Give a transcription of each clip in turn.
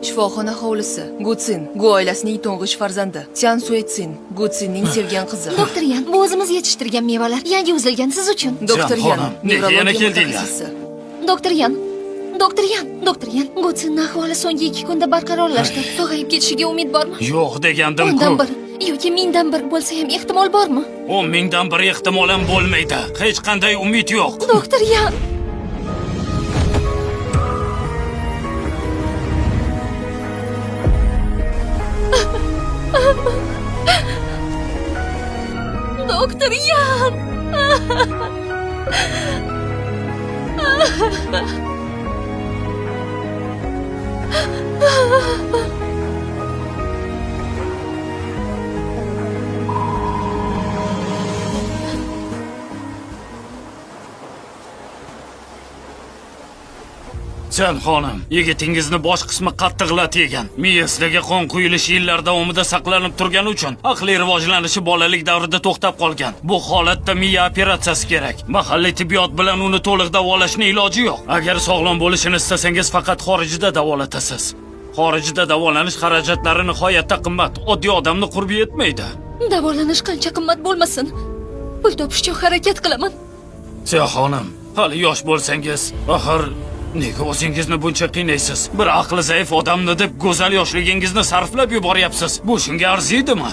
Shifoxona hovlisi. Gutsin, Gu oilasining to'ng'ich farzandi. Tian Suetsin, Gutsinning sevgan qizi. Doktor Yan, bu o'zimiz yetishtirgan mevalar. Yangi uzilgan siz uchun. Doktor Yan, nega yana keldinglar? Doktor Yan. Doktor Yan, Gutsinning ahvoli so'nggi 2 kunda barqarorlashdi. Sog'ayib ketishiga umid bormi? Yo'q degandim-ku. O'ndan bir yoki mingdan bir bo'lsa ham ehtimol bormi? 10 mingdan bir ehtimol ham bo'lmaydi. Hech qanday umid yo'q. Doktor Yan. Doktor Yan. Sen xonim, yigitingizni bosh qismi qattiq lat yegan. Miyasidagi qon quyilishi yillar davomida saqlanib turgani uchun aqliy rivojlanishi bolalik davrida to'xtab qolgan. Bu holatda miya operatsiyasi kerak. Mahalliy tibbiyot bilan uni to'liq davolashning iloji yo'q. Agar sog'lom bo'lishini istasangiz faqat xorijda davolatasiz. Xorijda davolanish xarajatlari nihoyatda qimmat. Oddiy odamni qurbi yetmaydi. Davolanish qancha qimmat bo'lmasin, pul topishga harakat qilaman. Sen xonim, hali yosh bo'lsangiz, axir nega o'zingizni buncha qiynaysiz? Bir aqli zaif odamni deb go'zal yoshligingizni sarflab yuboryapsiz. Bu shunga arziydimi?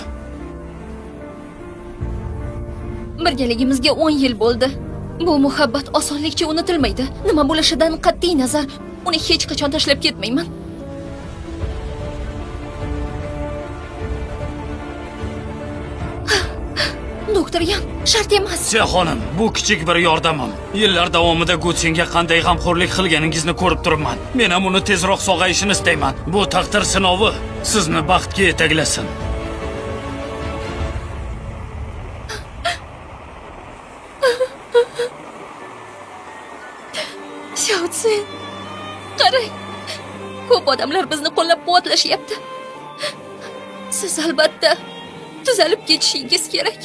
Birgaligimizga 10 yil bo'ldi. Bu muhabbat osonlikcha unutilmaydi. Nima bo'lishidan qat'iy nazar, uni hech qachon tashlab ketmayman. Doktor Yan, shart emas. Sen xonim, bu kichik bir yordamim. Yillar davomida Gutsinga qanday g'amxo'rlik qilganingizni ko'rib turibman. Men ham uni tezroq sog'ayishini istayman. Bu taqdir sinovi sizni baxtga yetaklasin. Xiaotsin, qarang. Ko'p odamlar bizni qo'llab-quvvatlashyapti. Siz albatta tuzalib ketishingiz kerak.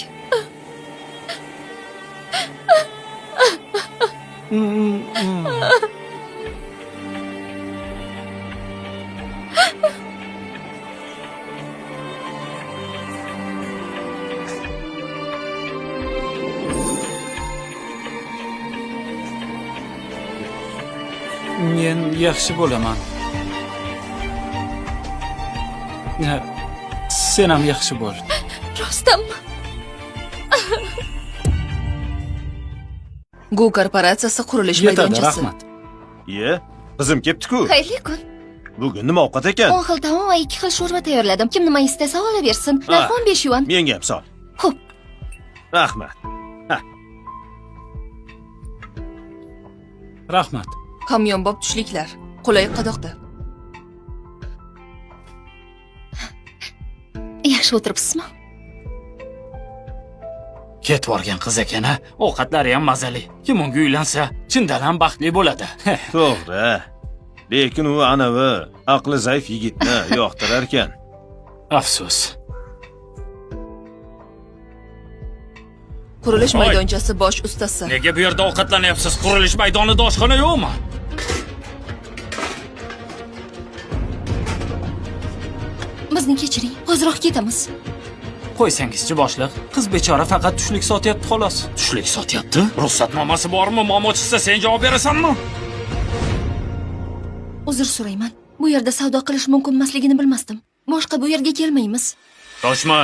Men yaxshi bo'laman. Sen ham yaxshi bo'l. Rostdanmi? Gu korporatsiyasi qurilish maydonchasi. Rahmat. Qizim kelibdi-ku. Xayrli kun. Bugun nima ovqat ekan? 10 xil taom va 2 xil sho'rva tayyorladim. Kim nima istasa olaversin. Narxi 15 yuan. Menga ham sol. Xo'p. Rahmat. Rahmat. Hamyonbop tushliklar. Qulay qadoqda. Yaxshi o'tiribsizmi? Ketib borgan qiz ekan-a, ovqatlari ham mazali. Kim unga uylansa, chindan ham baxtli bo'ladi. To'g'ri. Lekin u anavi aqli zaif yigitni yoqtirar ekan. Afsus. Qurilish maydonchasi bosh ustasi. Nega bu yerda ovqatlanyapsiz? Qurilish maydonida oshxona yo'qmi? Bizni kechiring. Hozirroq ketamiz. Qo'ysangizchi boshliq, qiz bechora faqat tushlik sotyapti xolos. Tushlik sotyapti? Ruxsatnomasi bormi? Muammo chiqsa sen javob berasanmi? Uzr so'rayman. Bu yerda savdo qilish mumkin emasligini bilmasdim. Boshqa bu yerga kelmaymiz. Toshma.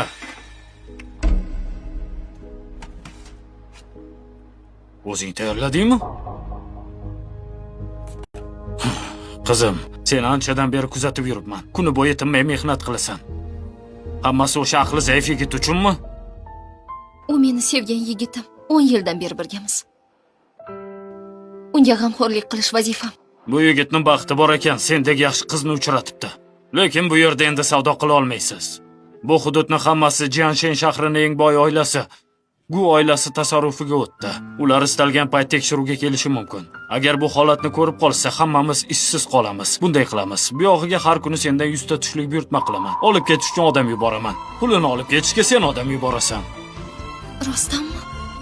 O'zing tayyorladingmi? Qizim, sen anchadan beri kuzatib yuribman. Kuni bo'yi tinmay mehnat qilasan. Hammasi o'sha aqli zaif yigit uchunmi? U meni sevgan yigitim. 10 yildan beri birgamiz. Unga g'amxo'rlik qilish vazifam. Bu yigitning baxti bor ekan, sendek yaxshi qizni uchratibdi. Lekin bu yerda endi savdo qila olmaysiz. Bu hududning hammasi Jianshen shahrining eng boy oilasi. Gu oilasi tasarrufiga o'tdi. Ular istalgan payt tekshiruvga kelishi mumkin. Agar bu holatni ko'rib qolsa, hammamiz ishsiz qolamiz. Bunday qilamiz. Bu yog'iga har kuni sendan 100 ta tushlik buyurtma qilaman. Olib ketish uchun odam yuboraman. Pulini olib ketishga sen odam yuborasan. Rostdanmi?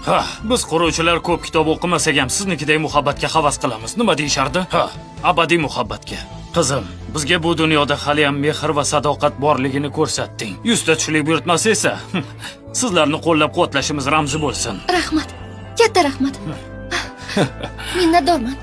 Ha, biz quruvchilar ko'p kitob o'qimasak ham siznikidek muhabbatga havas qilamiz. Nima deyishardi? Ha, abadiy muhabbatga. Qizim, bizga bu dunyoda hali ham mehr va sadoqat borligini ko'rsatding. Yuzta tushlik buyurtmasi esa sizlarni qo'llab-quvvatlashimiz ramzi bo'lsin. Rahmat. Katta rahmat. Minnatdorman.